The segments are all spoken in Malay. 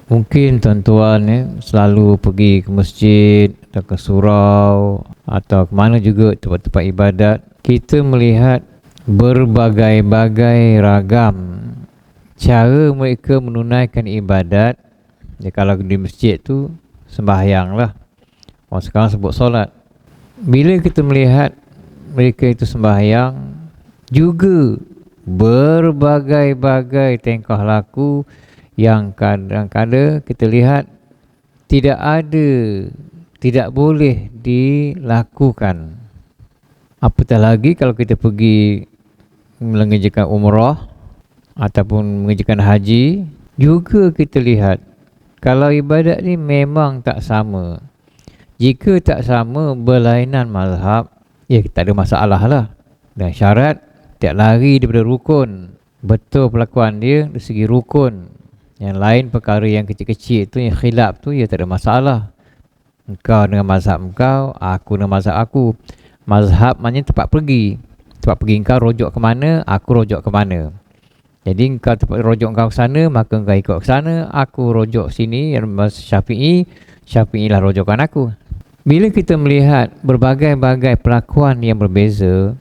Mungkin tuan-tuan selalu pergi ke masjid atau ke surau atau ke mana juga tempat-tempat ibadat. Kita melihat berbagai-bagai ragam cara mereka menunaikan ibadat. Ya, kalau di masjid tu sembahyang lah. Orang sekarang sebut solat. Bila kita melihat mereka itu sembahyang, juga berbagai-bagai tingkah laku yang kadang-kadang kita lihat tidak boleh dilakukan. Apatah lagi kalau kita pergi mengerjakan umrah ataupun mengerjakan haji, juga kita lihat kalau ibadat ni memang tak sama. Jika tak sama, berlainan mazhab, ya tak ada masalah lah. Dan syarat tak lari daripada rukun. Betul perlakuan dia dari segi rukun. Yang lain perkara yang kecil-kecil tu, yang khilaf tu, ya tak ada masalah. Engkau dengan mazhab engkau, aku dengan mazhab aku. Mazhab maknanya tempat pergi. Tempat pergi engkau rujuk ke mana, aku rujuk ke mana. Jadi engkau tempat rujuk engkau ke sana, maka engkau ikut ke sana. Aku rujuk sini, yang Syafi'i, Syafi'i lah rujukan aku. Bila kita melihat berbagai-bagai perlakuan yang berbeza,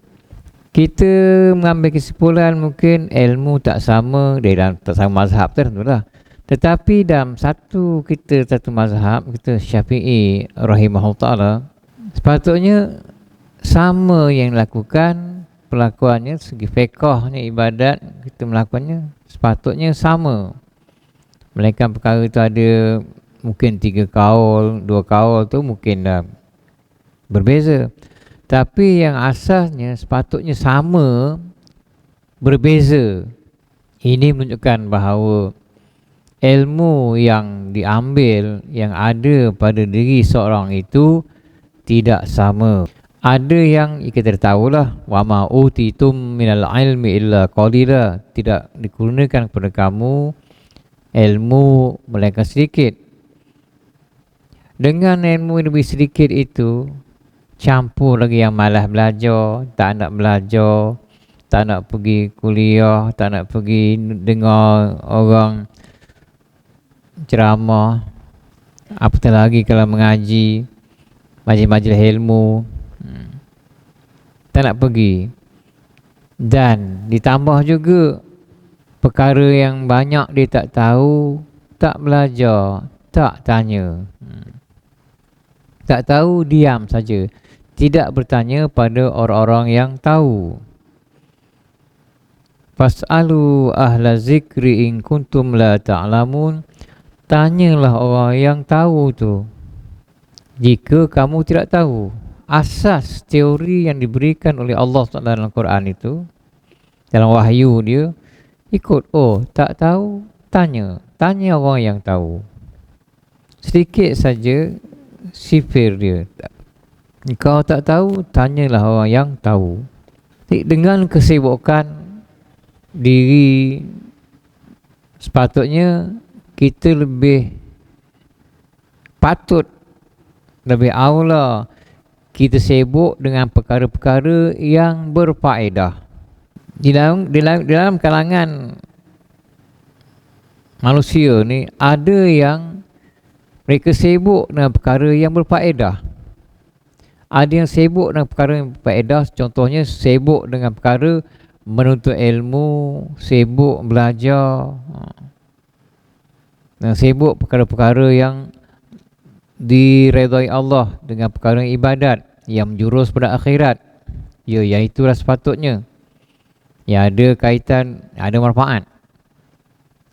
kita mengambil kesimpulan mungkin ilmu tak sama, dalam tak sama mazhab tentulah. Tetapi dalam satu mazhab, kita Syafi'i rahimahullah ta'ala, sepatutnya sama yang dilakukan, perlakuannya segi fiqahnya ibadat, kita melakukannya sepatutnya sama. Melainkan perkara itu ada mungkin 3 kaul, 2 kaul tu mungkin dah berbeza. Tapi yang asasnya sepatutnya sama, berbeza. Ini menunjukkan bahawa ilmu yang diambil, yang ada pada diri seorang itu tidak sama. Ada yang kita tahulah, wa ma utitum minal ilmi illa qalila, tidak dikurniakan kepada kamu ilmu melainkan sedikit. Dengan ilmu yang lebih sedikit itu, campur lagi yang malas belajar, tak nak belajar, tak nak pergi kuliah, tak nak pergi dengar orang ceramah, apatah lagi kalau mengaji majlis-majlis ilmu, tak nak pergi. Dan ditambah juga perkara yang banyak dia tak tahu, tak belajar, tak tanya. Tak tahu, diam saja. Tidak bertanya pada orang-orang yang tahu. Fas'alu ahla zikri in kuntum la ta'lamun. Tanyalah orang yang tahu tu, jika kamu tidak tahu. Asas teori yang diberikan oleh Allah SWT dalam Quran itu, dalam wahyu dia, ikut. Oh, tak tahu, tanya. Tanya orang yang tahu. Sedikit saja sifir dia. Kau tak tahu, tanyalah orang yang tahu. Dengan kesibukan diri, sepatutnya kita lebih patut, lebih aula kita sibuk dengan perkara-perkara yang berfaedah. Di dalam kalangan manusia ni, ada yang mereka sibuk dengan perkara yang berfaedah. Ada yang sibuk dengan perkara yang berfaedah, contohnya sibuk dengan perkara menuntut ilmu, sibuk belajar, dan sibuk perkara-perkara yang diredai Allah, dengan perkara ibadat yang menjurus pada akhirat. Ya, yang itulah sepatutnya, yang ada kaitan, ada manfaat,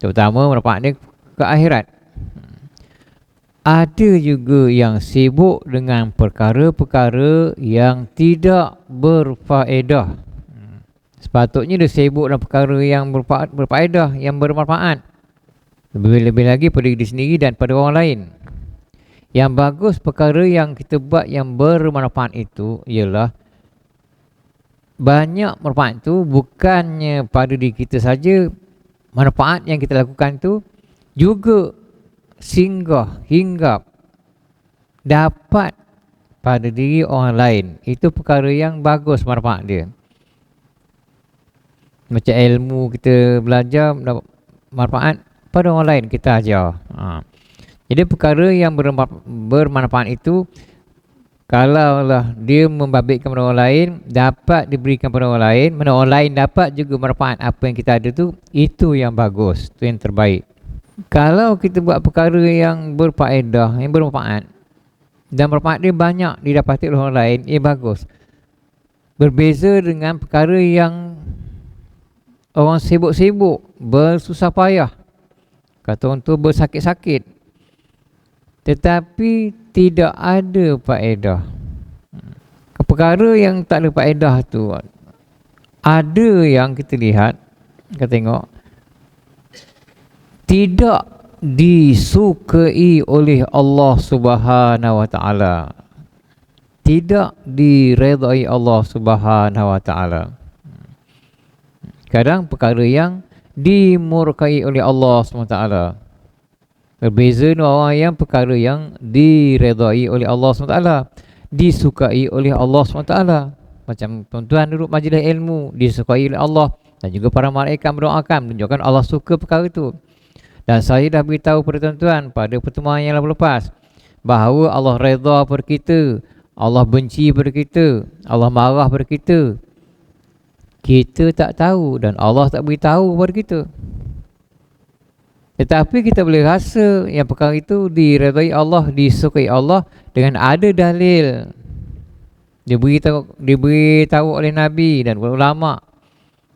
terutama manfaat dia ke akhirat. Ada juga yang sibuk dengan perkara-perkara yang tidak berfaedah. Sepatutnya dia sibuk dengan perkara yang berfaedah, yang bermanfaat. Lebih-lebih lagi pada diri sendiri dan pada orang lain. Yang bagus perkara yang kita buat yang bermanfaat itu ialah banyak manfaat itu bukannya pada diri kita saja, manfaat yang kita lakukan itu juga singgah, hinggap, dapat pada diri orang lain. Itu perkara yang bagus manfaat dia. Macam ilmu kita belajar dapat manfaat, pada orang lain kita ajar. Jadi perkara yang bermanfaat itu, kalaulah dia membabitkan pada orang lain, dapat diberikan pada orang lain, mana orang lain dapat juga manfaat apa yang kita ada tu, itu yang bagus, itu yang terbaik. Kalau kita buat perkara yang berfaedah, yang bermanfaat, dan manfaat dia banyak didapati oleh orang lain, bagus. Berbeza dengan perkara yang orang sibuk-sibuk, bersusah payah, kata orang tu bersakit-sakit, tetapi tidak ada faedah. Perkara yang tak ada faedah tu, ada yang kita lihat, kita tengok, tidak disukai oleh Allah Subhanahu wa taala. Tidak diredai Allah Subhanahu wa taala. Kadang perkara yang dimurkai oleh Allah SWT. Berbeza dengan orang yang perkara yang diredai oleh Allah SWT, disukai oleh Allah SWT. Macam tuan-tuan duduk majlis ilmu, disukai oleh Allah, dan juga para malaikat mendoakan, menunjukkan Allah suka perkara itu. Dan saya dah beritahu pada tuan-tuan pada pertemuan yang lalu lepas, bahawa Allah redha pada kita, Allah benci pada kita, Allah marah pada kita. Kita tak tahu dan Allah tak beritahu kepada kita. Tetapi kita boleh rasa yang perkara itu diredai Allah, disukai Allah dengan ada dalil. Diberitahu oleh Nabi dan ulama.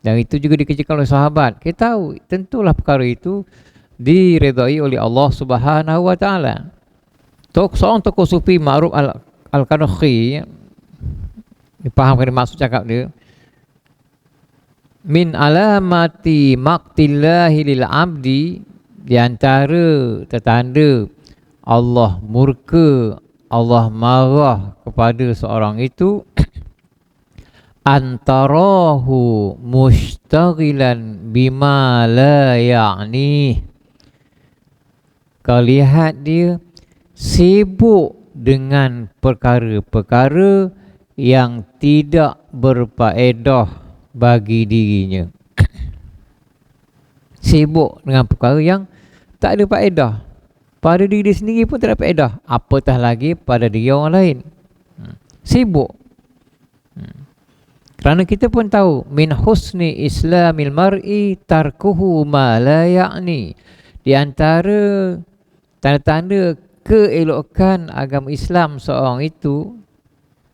Dan itu juga dikerjakan oleh sahabat. Kita tahu tentulah perkara itu diredai oleh Allah Subhanahu wa taala. Seorang tokoh sufi Ma'ruf Al-Qadhi, dipahamkan maksud cakap dia, min alamati maqtillahi lil abdi, di antara tertanda Allah murka, Allah marah kepada seorang itu, antarahu mushtaghilan bima la ya'ni, kau lihat dia sibuk dengan perkara-perkara yang tidak berfaedah bagi dirinya. Sibuk dengan perkara yang tak ada faedah. Pada diri sendiri pun tak ada faedah, apatah lagi pada diri orang lain. Sibuk. Kerana kita pun tahu, min husni islamil mar'i tarkuhu ma la ya'ni. Di antara tanda-tanda keelokan agama Islam seorang itu,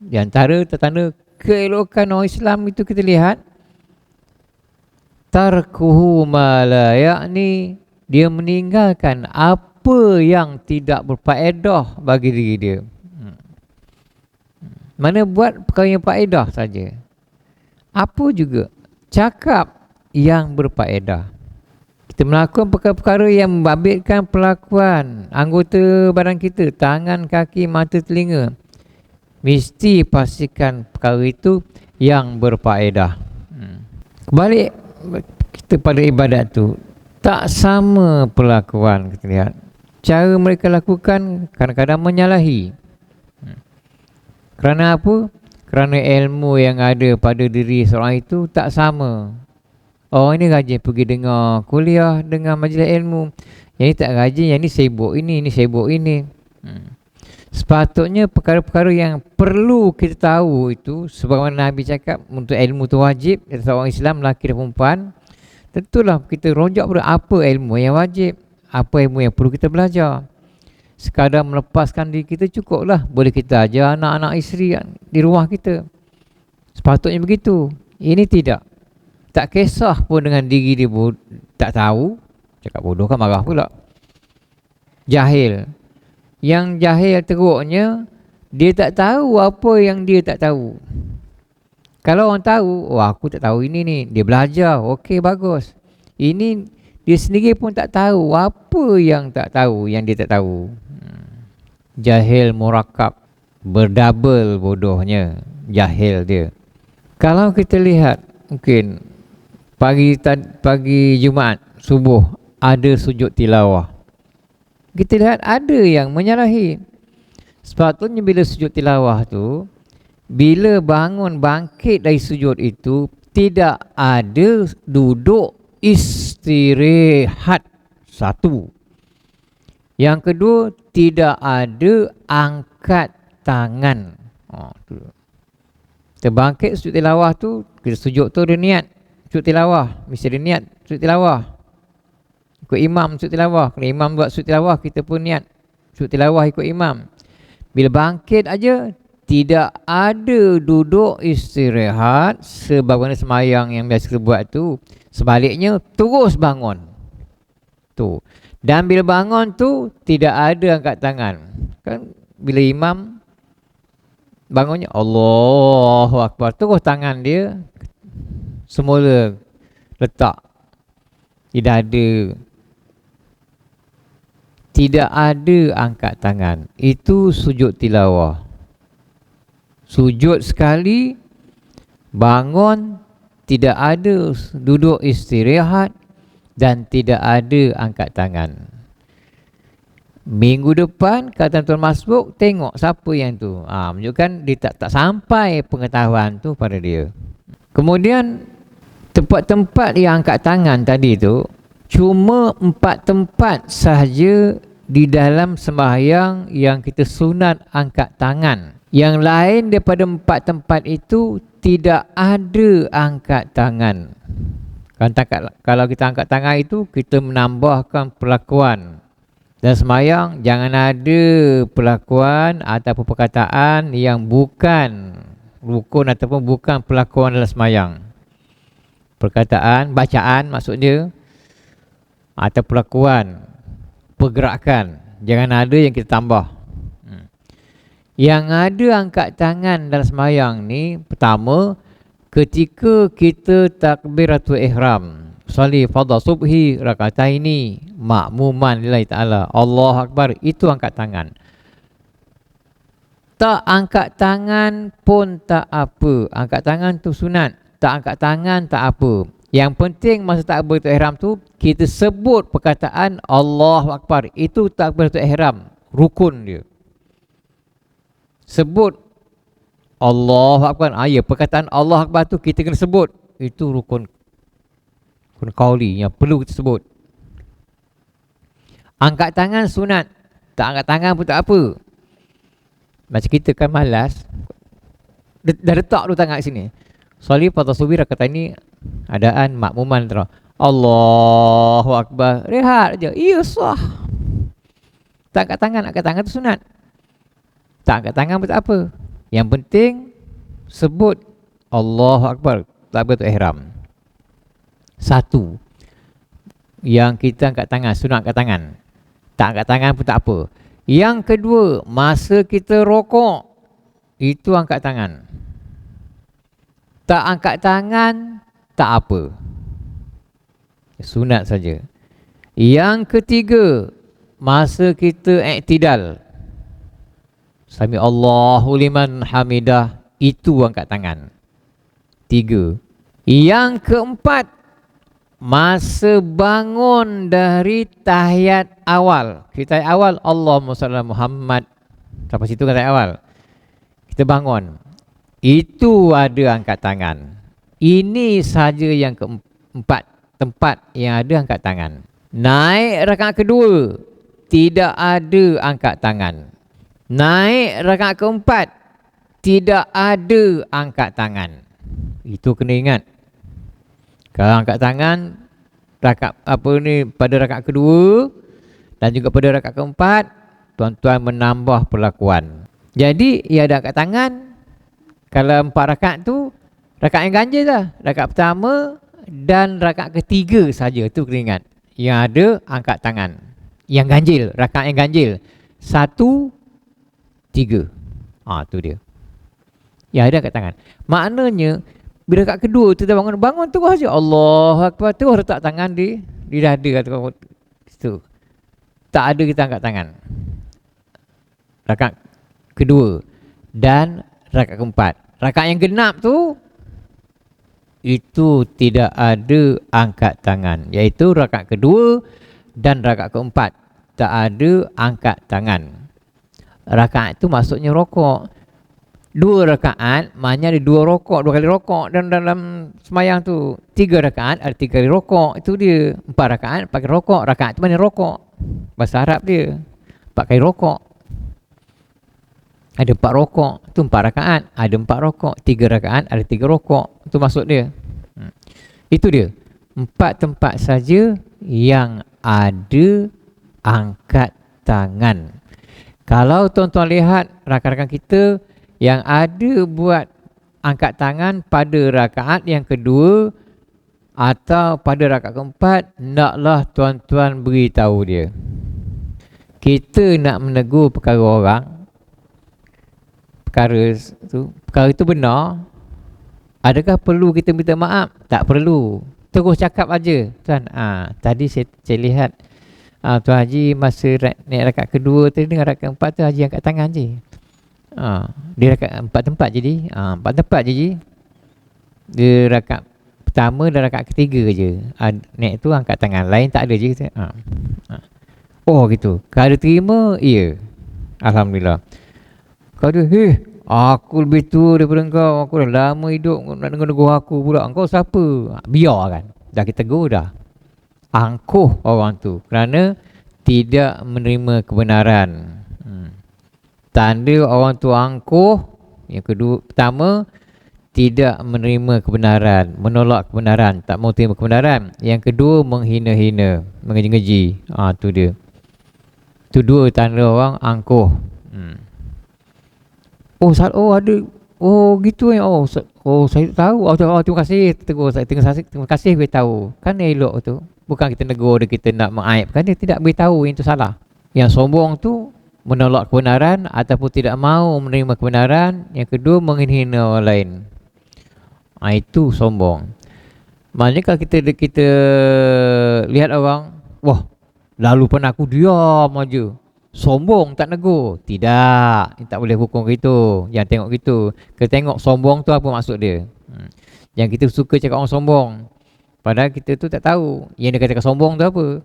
di antara tanda keelokan orang Islam itu kita lihat, tarkuhu ma la ya'ni, dia meninggalkan apa yang tidak berfaedah bagi diri dia. Mana buat perkara yang faedah saja. Apa juga cakap yang berfaedah. Kita melakukan perkara-perkara yang membabitkan pelakuan anggota badan kita, tangan, kaki, mata, telinga, mesti pastikan perkara itu yang berfaedah. Kembali kita pada ibadat tu, tak sama perlakuan kita lihat. Cara mereka lakukan kadang-kadang menyalahi. Kerana apa? Kerana ilmu yang ada pada diri seorang itu tak sama. Orang ini rajin pergi dengar kuliah, dengar majlis ilmu. Yang ini tak rajin, yang ini sibuk ini sibuk ini. Sepatutnya perkara-perkara yang perlu kita tahu itu, sebagaimana Nabi cakap, untuk ilmu itu wajib seorang Islam, lelaki dan perempuan. Tentulah kita rojak pada apa ilmu yang wajib, apa ilmu yang perlu kita belajar. Sekadar melepaskan diri kita cukuplah. Boleh kita ajar anak-anak isteri di rumah kita. Sepatutnya begitu. Ini tidak. Tak kisah pun dengan diri dia tak tahu. Cakap bodoh kan marah pula. Jahil. Yang jahil teruknya, dia tak tahu apa yang dia tak tahu. Kalau orang tahu, oh aku tak tahu ini ni, dia belajar, okey bagus. Ini dia sendiri pun tak tahu apa yang tak tahu, yang dia tak tahu. Jahil murakab, berdouble bodohnya, jahil dia. Kalau kita lihat, mungkin pagi Jumaat subuh ada sujud tilawah. Kita lihat ada yang menyalahi. Sepatutnya bila sujud tilawah tu, bila bangun bangkit dari sujud itu, tidak ada duduk istirahat Satu. Yang kedua, tidak ada angkat tangan. Tu. Kita bangkit sujud tilawah tu, kita sujud tu ada niat sujud tilawah, mesti ada niat sujud tilawah. Ikut imam sujud tilawah. Kalau imam buat sujud tilawah, kita pun niat sujud tilawah ikut imam. Bila bangkit aja, tidak ada duduk istirahat sebagaimana semayang yang biasa kita buat tu. Sebaliknya, terus bangun. Tu. Dan bila bangun tu, tidak ada angkat tangan. Kan bila imam bangunnya, Allahu Akbar, terus tangan dia semula letak di dada. Tidak ada angkat tangan. Itu sujud tilawah. Sujud sekali, bangun, tidak ada duduk istirahat dan tidak ada angkat tangan. Minggu depan kata tuan masbuk, tengok siapa yang tu. Menunjukkan dia tak sampai pengetahuan tu pada dia. Kemudian tempat-tempat yang angkat tangan tadi tu cuma 4 tempat sahaja di dalam sembahyang yang kita sunat angkat tangan. Yang lain daripada 4 tempat itu tidak ada angkat tangan. Kalau kita angkat tangan itu, kita menambahkan perlakuan. Dan sembahyang jangan ada perlakuan ataupun perkataan yang bukan rukun ataupun bukan perlakuan dalam sembahyang. Perkataan, bacaan maksudnya, atau perlakuan, pergerakan, jangan ada yang kita tambah. Yang ada angkat tangan dalam sembahyang ni, pertama, ketika kita takbiratul ihram, salli fardhu subhi rakataini ma'muman lillahi ta'ala, Allahu Akbar, itu angkat tangan. Tak angkat tangan pun tak apa. Angkat tangan tu sunat. Tak angkat tangan tak apa. Yang penting masa takbiratul ihram tu, kita sebut perkataan Allahu Akbar. Itu takbiratul ihram, rukun dia. Sebut Allahu Akbar. Ya, perkataan Allah Akbar tu kita kena sebut. Itu rukun qauli yang perlu kita sebut. Angkat tangan sunat. Tak angkat tangan pun tak apa. Macam kita kan malas, dah letak dulu tangan kat sini. Sholli fardhu subhi rakataini adaan makmuman terus. Allahu Akbar. Rehat aja. Iya sah. Tak angkat tangan tu sunat. Tak angkat tangan pun tak apa. Yang penting sebut Allahu Akbar, takbiratul ihram. Satu. Yang kita angkat tangan, sunat angkat tangan. Tak angkat tangan pun tak apa. Yang kedua, masa kita rokok, itu angkat tangan. Tak angkat tangan, tak apa. Sunat saja. Yang ketiga, masa kita iktidal, sami Allahu liman hamidah, itu angkat tangan. 3. Yang keempat, masa bangun dari tahiyat awal. Kita tahiyat awal, Allahumma salli ala Muhammad. Sampai situ kan tahiyat awal. Kita bangun. Itu ada angkat tangan. Ini saja yang keempat tempat yang ada angkat tangan. Naik rakaat kedua, tidak ada angkat tangan. Naik rakaat keempat, tidak ada angkat tangan. Itu kena ingat. Kalau angkat tangan pada rakaat kedua dan juga pada rakaat keempat, tuan-tuan menambah perlakuan. Jadi ia ada angkat tangan. Kalau 4 rakaat tu, rakaat yang ganjil lah. Rakaat pertama dan rakaat ketiga saja, tu kena ingat. Yang ada angkat tangan. Yang ganjil, rakaat yang ganjil. 1, 3. Tu dia. Yang ada angkat tangan. Maknanya bila rakaat kedua tu dah bangun terus saja Allahu Akbar, terus letak tangan di dada atau situ. Tak ada kita angkat tangan. Rakaat kedua dan rakaat keempat. Rakaat yang genap tu, itu tidak ada angkat tangan, iaitu rakaat kedua dan rakaat keempat tak ada angkat tangan. Rakaat itu maksudnya rokok. 2 rakaat maknanya ada 2 rokok, 2 kali rokok, dan dalam semayang tu 3 rakaat ada 3 kali rokok. Itu dia. 4 rakaat 4 kali rokok. Rakaat tu mana rokok? Bahasa Arab dia 4 kali rokok. Ada 4 rokok, tu 4 rakaat. Ada 4 rokok. 3 rakaat ada 3 rokok. Itu maksud dia. Itu dia. 4 tempat saja yang ada angkat tangan. Kalau tuan-tuan lihat rakan-rakan kita yang ada buat angkat tangan pada rakaat yang kedua atau pada rakaat keempat, naklah tuan-tuan beritahu dia. Kita nak menegur perkara orang, perkara itu benar, adakah perlu kita minta maaf? Tak perlu. Terus cakap aja, tuan, tadi saya lihat Tuan Haji masa naik rakaat kedua tadi dengan rakaat keempat tu Haji angkat tangan je. Dia rakaat 4 tempat je. 4 tempat je. Dia rakaat pertama dan rakaat ketiga je. Naik tu angkat tangan, lain tak ada je. Oh gitu. Kalau terima, iya. Alhamdulillah. Kalau dia, aku lebih tua daripada engkau, aku dah lama hidup, nak dengar aku pula. Engkau siapa? Biar kan. Dah kita tegur dah. Angkuh orang tu kerana tidak menerima kebenaran. Tanda orang tu angkuh, yang kedua, pertama, tidak menerima kebenaran, menolak kebenaran, tak mau terima kebenaran. Yang kedua, menghina-hina, mengeji-ngeji. Tu dia. Tu 2 tanda orang angkuh. Ada. Oh gitu ya. Saya tahu. Terima kasih. Terima kasih beritahu. Kan elok tu. Bukan kita negur dia, kita nak mengaibkan dia, tidak beritahu yang itu salah. Yang sombong tu menolak kebenaran ataupun tidak mahu menerima kebenaran. Yang kedua, menghina orang lain. Itu sombong. Maknanya kalau kita lihat orang, wah, lalu pun aku diam aja, sombong, tak negur. Tidak, tak boleh hukum gitu. Jangan tengok gitu. Kita tengok sombong tu apa maksud dia. Yang kita suka cakap orang sombong, padahal kita tu tak tahu yang dia katakan sombong tu apa.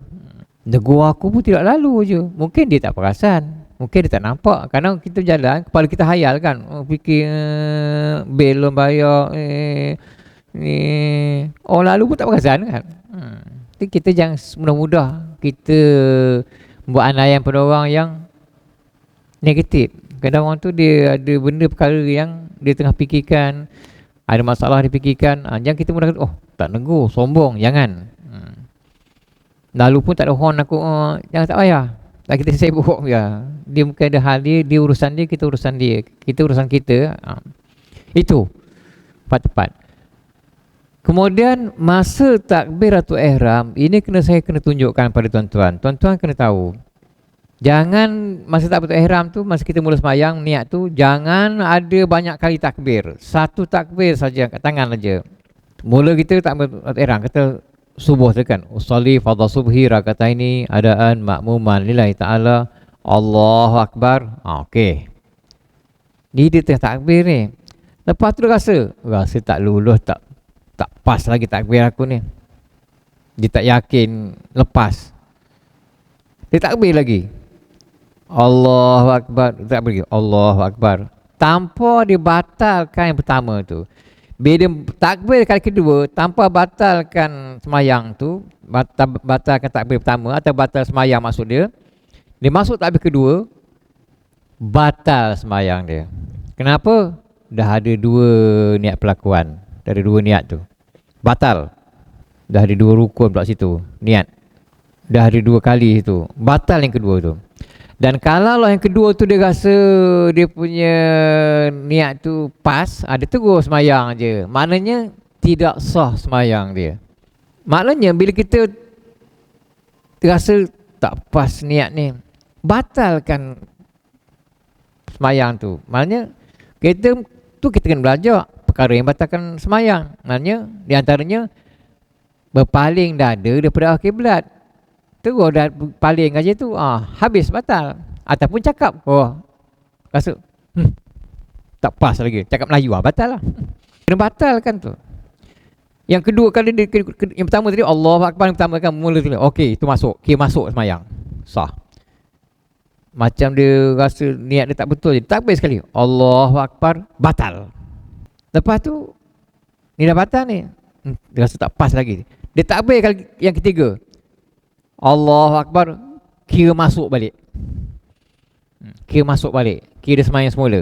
Negur aku pun tidak lalu je. Mungkin dia tak perasan, mungkin dia tak nampak. Kadang kita berjalan, kepala kita hayal kan, fikir bil belum bayar, lalu pun tak perasan kan. Jadi kita jangan mudah-mudah kita buat anaian pada orang yang negatif. Kadang orang tu dia ada benda perkara yang dia tengah fikirkan, ada masalah dia fikirkan. Jangan kita mudah kata, tak negur, sombong, jangan. Lalu pun tak ada horn aku, jangan, tak payah. Tak, kita sibuk ya. Dia mungkin ada hal dia urusan dia, kita urusan dia. Kita urusan kita. Itu 4 tempat. Kemudian masa takbiratul ihram, ini saya kena tunjukkan pada tuan-tuan. Tuan-tuan kena tahu. Jangan masa takbiratul ihram tu, masa kita mula sembahyang, niat tu jangan ada banyak kali takbir. 1 takbir saja, kat tangan saja. Mula kita takbiratul ihram, kata subuh tu kan, usolli fardhu subhi rakataini adaan makmuman lillahi ta'ala, Allahu akbar. Okey. Ni dia tengah takbir ni. Lepas tu dia rasa tak lulus, tak pas lagi takbir aku ni. Dia tak yakin lepas. Dia takbir lagi. Allahu akbar. Takbir lagi. Allahu akbar. Tanpa dia batalkan yang pertama tu. Bila dia takbir kali kedua, tanpa batalkan semayang tu, batalkan takbir pertama atau batal semayang maksud dia, dia masuk takbir kedua, batal semayang dia. Kenapa? Dah ada 2 niat pelakuan. Dari 2 niat tu batal. Dah ada 2 rukun pula situ, niat. Dah ada 2 kali itu, batal yang kedua tu. Dan kalau yang kedua tu dia rasa dia punya niat tu pas, dia terus semayang je, maknanya tidak sah semayang dia. Maknanya bila kita rasa tak pas niat ni, batalkan semayang tu. Maknanya kita kena belajar perkara yang batalkan semayang. Maknanya di antaranya berpaling dada daripada kiblat. Terus dah paling aja tu, habis batal. Ataupun cakap, rasa tak pas lagi, cakap Melayu, batal lah. Kena batalkan tu. Yang kedua kali yang pertama tadi Allahu akbar, yang pertama kan mula tu, okey, itu masuk, masuk semayang, sah. Macam dia rasa niat dia tak betul je, takbir sekali, Allahu Akbar, batal. Lepas tu ni dah batal ni, dia rasa tak pas lagi, dia takbir kali yang ketiga, Allahu Akbar, kira masuk balik. Kira masuk balik, kira sembahyang semula.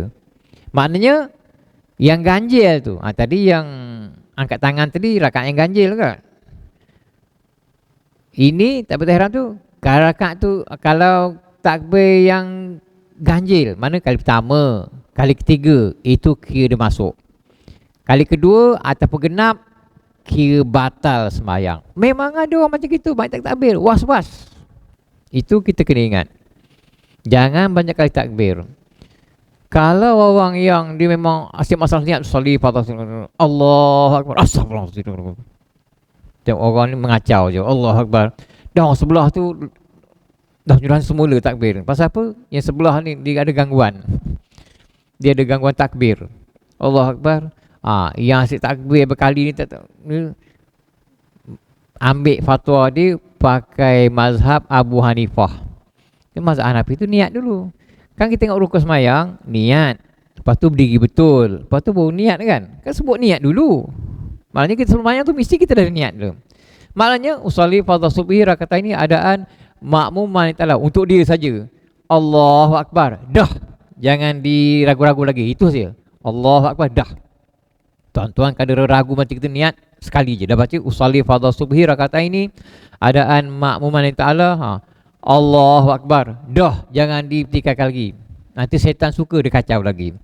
Maknanya yang ganjil tu, tadi yang angkat tangan tadi rakaat yang ganjil kan. Ini tak berhram tu, rakaat tu kalau takbir yang ganjil, mana kali pertama, kali ketiga, itu kira dia masuk. Kali kedua ataupun genap, kira batal sembahyang. Memang ada orang macam gitu, banyak takbir, was-was. Itu kita kena ingat. Jangan banyak kali takbir. Kalau orang yang dia memang asyik masalah niat solih pada Allahu Akbar, astagfirullahaladzim, tengok orang ni mengacau je, Allahu Akbar, dah sebelah tu dah nyuruhan semula takbir. Pasal apa? Yang sebelah ni dia ada gangguan. Dia ada gangguan takbir. Allahu Akbar. Yang asyik takbir berkali ni ambil fatwa dia pakai mazhab Abu Hanifah. Mazhab Hanafi tu niat dulu. Kan kita tengok rukun sembahyang, niat. Lepas tu berdiri betul. Lepas tu baru niat kan? Kan sebut niat dulu. Maknanya kita sembahyang tu mesti kita dah niat dulu. Maknanya usolli fardhu subhi rakaat ini adaan makmum ta'ala untuk dia saja. Allahu Akbar, dah. Jangan diragu-ragu lagi, itu saja. Allahu Akbar, dah. Tuan-tuan kalau ragu macam kita niat sekali je dah baca usolli fardhu subhi rakaat ini adaan makmum ta'ala. Allahu Akbar, dah. Jangan dipertikaikan lagi, nanti setan suka dia kacau lagi.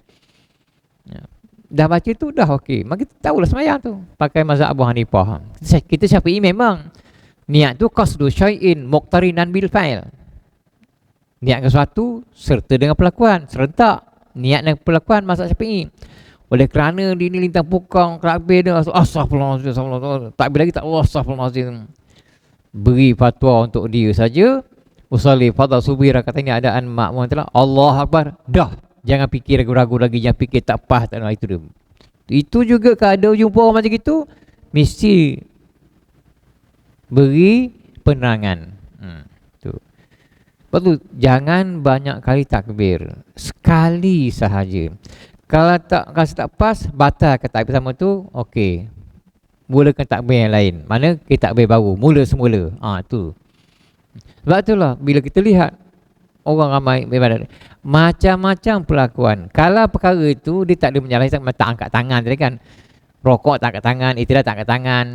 Dah baca tu dah okey, maka kita tahulah sembahyang tu pakai mazhab Abu Hanifah. Kita Syafi'i memang niat tu qasdu syai'in muqtarinan bil fa'il. Niatkan sesuatu serta dengan perlakuan, serentak. Niat dan perlakuan mazhab Syafi'i. Oleh kerana dia ni lintang pukang takbir dia astagfirullahaladzim, takbir lagi tak, astagfirullahaladzim, beri fatwa untuk dia saja. Usolli fardhu subhi rakaat ini adaan makmum telah Allahu Akbar, dah. Jangan fikir ragu-ragu lagi, jangan fikir tak pas, tak nak, itu dia. Itu juga kalau jumpa orang macam itu, mesti beri penerangan. Tu. Lepas tu, jangan banyak kali takbir, sekali sahaja. Kalau tak rasa tak pas, batalkan takbir pertama tu, okey, mulakan takbir yang lain. Mana kita takbir baru, mula semula. Tu. Sebab itulah bila kita lihat orang ramai beribadat, macam-macam perlakuan. Kalau perkara itu dia tak ada menyalahi, tak angkat tangan tadi kan. Rokok tak angkat tangan, itidah tak angkat tangan.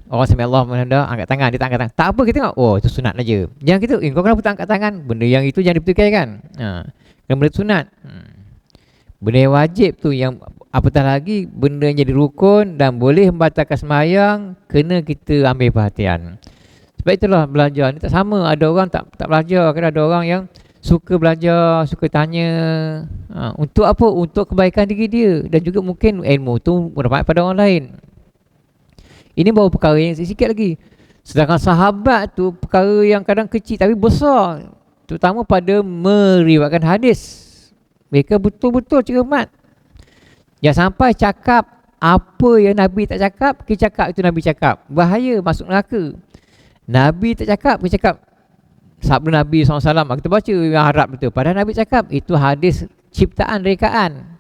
Orang sami Allah menanda angkat tangan, dia tak angkat tangan. Tak apa, kita tengok, oh itu sunat aja. Jangan kita, kau kenapa tak angkat tangan? Benda yang itu jangan dipertikaikan. Kena benda sunat. Benda yang wajib tu, yang apatah lagi benda yang jadi rukun dan boleh membatalkan sembahyang, kena kita ambil perhatian. Sebab itulah belajar ni tak sama. Ada orang tak belajar, kan ada orang yang suka belajar, suka tanya. Untuk apa? Untuk kebaikan diri dia, dan juga mungkin ilmu tu bermanfaat pada orang lain. Ini baru perkara yang sikit lagi. Sedangkan sahabat tu perkara yang kadang kecil tapi besar, terutama pada meriwayatkan hadis. Mereka betul-betul cermat. Jangan sampai cakap apa yang Nabi tak cakap, kita cakap itu Nabi cakap. Bahaya, masuk neraka. Nabi tak cakap, kita cakap sabda Nabi SAW, kita baca yang harap betul. Padahal Nabi cakap, itu hadis ciptaan, rekaan.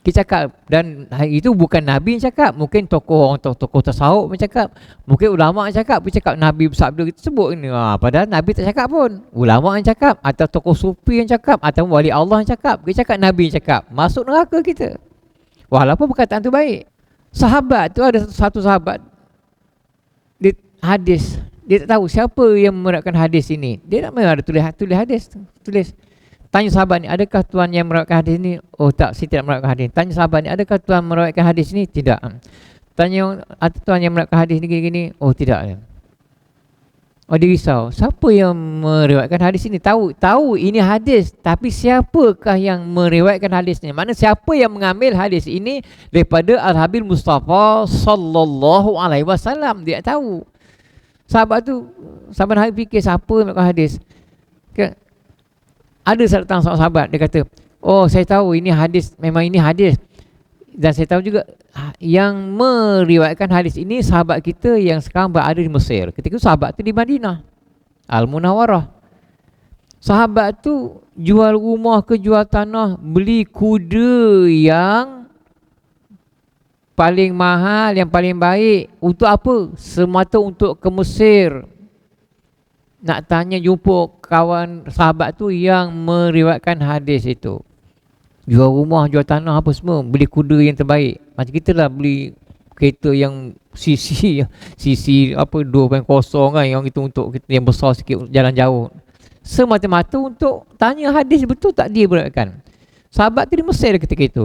Kita cakap, dan itu bukan Nabi yang cakap. Mungkin tokoh tasawuf yang cakap, mungkin ulama yang cakap. Kita cakap Nabi bersabda, kita sebut ini. Padahal Nabi tak cakap pun. Ulama yang cakap, atau tokoh sufi yang cakap, atau wali Allah yang cakap. Kita cakap Nabi yang cakap, masuk neraka kita. Walaupun perkataan tu baik. Sahabat tu, ada satu sahabat, dia hadis, dia tak tahu siapa yang meriwayatkan hadis ini. Dia tak mahu ada tulis hadis tu. Tulis. Tanya sahabat ni, adakah tuan yang meriwayatkan hadis ni? Oh tak, saya tidak meriwayatkan hadis. Tanya sahabat ni, adakah tuan meriwayatkan hadis ni? Tidak. Tanya tuan yang meriwayatkan hadis ni gini-gini? Oh tidak. Oh dia risau, siapa yang meriwayatkan hadis ini? Tahu ini hadis, tapi siapakah yang meriwayatkan hadis ni? Mana siapa yang mengambil hadis ini daripada Al-Habib Mustafa sallallahu alaihi wasallam? Dia tahu. Sahabat tu, sahabat Habib fikir siapa yang meriwayatkan hadis. Ada datang seorang sahabat, dia kata, oh saya tahu ini hadis, memang ini hadis. Dan saya tahu juga yang meriwayatkan hadis ini sahabat kita yang sekarang berada di Mesir. Ketika itu sahabat itu di Madinah Al-Munawwarah. Sahabat tu jual rumah ke jual tanah, beli kuda yang paling mahal, yang paling baik. Untuk apa? Semata untuk ke Mesir. Nak tanya jumpa kawan sahabat tu yang meriwayatkan hadis itu. Jual rumah, jual tanah apa semua, beli kuda yang terbaik. Macam kita lah beli kereta yang CC apa 2.0 kan, yang itu untuk kita yang besar sikit jalan jauh. Semata-mata untuk tanya hadis betul tak dia beriwayatkan. Sahabat tu di Mesir ketika itu.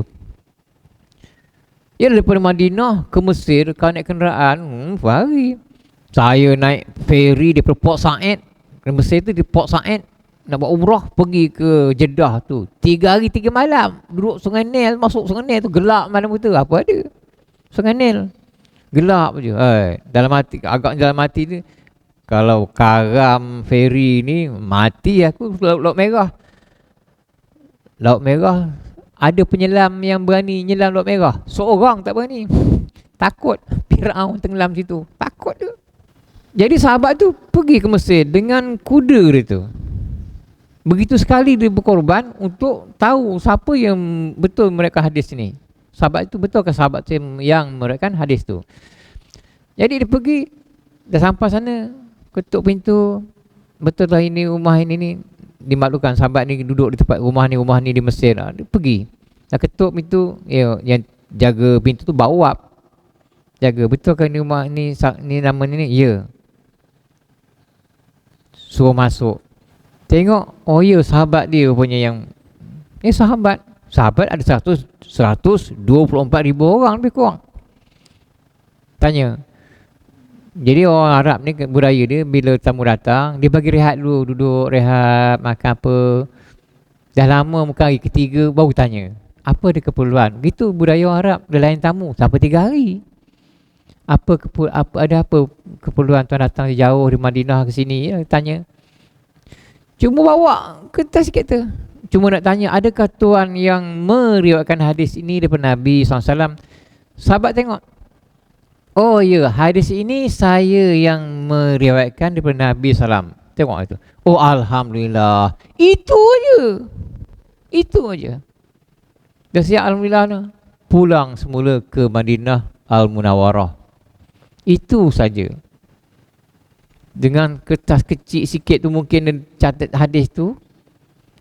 Ya, daripada Madinah ke Mesir kalau naik kenderaan, hari. Saya naik ferry daripada Port Said. Di Mesir tu di Port Said, nak buat umrah pergi ke Jeddah tu. 3 hari 3 malam duduk Sungai Nil, masuk Sungai Nil tu gelap malam tu. Apa ada? Sungai Nil gelap je. Dalam hati, agak dalam hati ni, kalau karam ferry ni mati aku. Laut Merah. Laut Merah ada penyelam yang berani nyelam Laut Merah. Seorang tak berani. Takut Firaun tenggelam situ. Takut tu. Jadi sahabat tu pergi ke Mesir dengan kuda dia tu. Begitu sekali dia berkorban untuk tahu siapa yang betul meriwayatkan hadis ni. Sahabat itu betul ke sahabat yang meriwayatkan hadis tu. Jadi dia pergi, dah sampai sana, ketuk pintu. Betul lah ini rumah ini ni. Dimaklumkan sahabat ni duduk di tempat rumah ni di Mesir. Dia pergi. Dah ketuk pintu, yang jaga pintu tu bawa jaga, betul ke ni rumah ni nama ni? Ya. Suruh masuk. Tengok, oh ya sahabat dia rupanya yang sahabat ada 124,000 orang lebih kurang. Tanya. Jadi orang Arab ni budaya dia, bila tamu datang dia bagi rehat dulu, duduk rehat, makan apa. Dah lama muka hari ketiga baru tanya, apa ada keperluan. Gitu budaya orang Arab, dia layan tamu sampai 3 hari. Ada apa keperluan tuan datang jauh dari Madinah ke sini? Tanya. Cuma bawa kertas sikit tu. Cuma nak tanya, adakah tuan yang meriwayatkan hadis ini daripada Nabi SAW? Sahabat tengok. Oh ya, hadis ini saya yang meriwayatkan daripada Nabi SAW. Tengok itu. Oh Alhamdulillah. Itu aja. Dah siap Alhamdulillah tu. Pulang semula ke Madinah Al-Munawwarah. Itu saja. Dengan kertas kecil sikit tu mungkin dia catat hadis tu.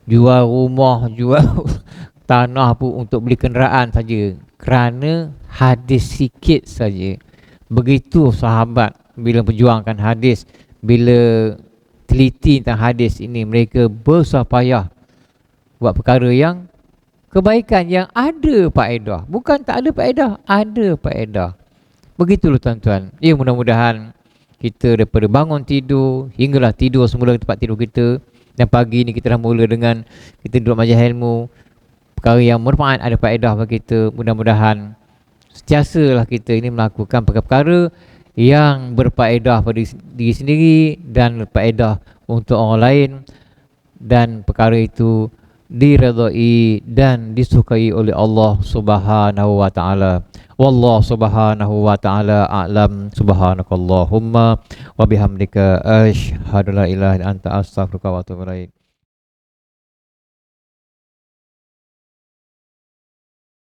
Jual rumah, jual tanah pun untuk beli kenderaan saja. Kerana hadis sikit saja. Begitu sahabat bila perjuangkan hadis, bila teliti tentang hadis ini, mereka bersusah payah buat perkara yang kebaikan, yang ada faedah. Bukan tak ada faedah, ada faedah. Begitulah tuan-tuan. Ya, mudah-mudahan kita daripada bangun tidur hinggalah tidur semula tempat tidur kita, dan pagi ni kita dah mula dengan kita duduk majlis ilmu, perkara yang bermanfaat, ada faedah bagi kita. Mudah-mudahan sentiasalah kita ini melakukan perkara-perkara yang berfaedah pada diri sendiri dan berfaedah untuk orang lain, dan perkara itu diredai dan disukai oleh Allah Subhanahu wa taala. Wallahu subhanahu wa ta'ala a'lam. Subhanakallahumma wa bihamdika asyhadu la ilaha illa anta astaghfiruka wa atubu ilaik.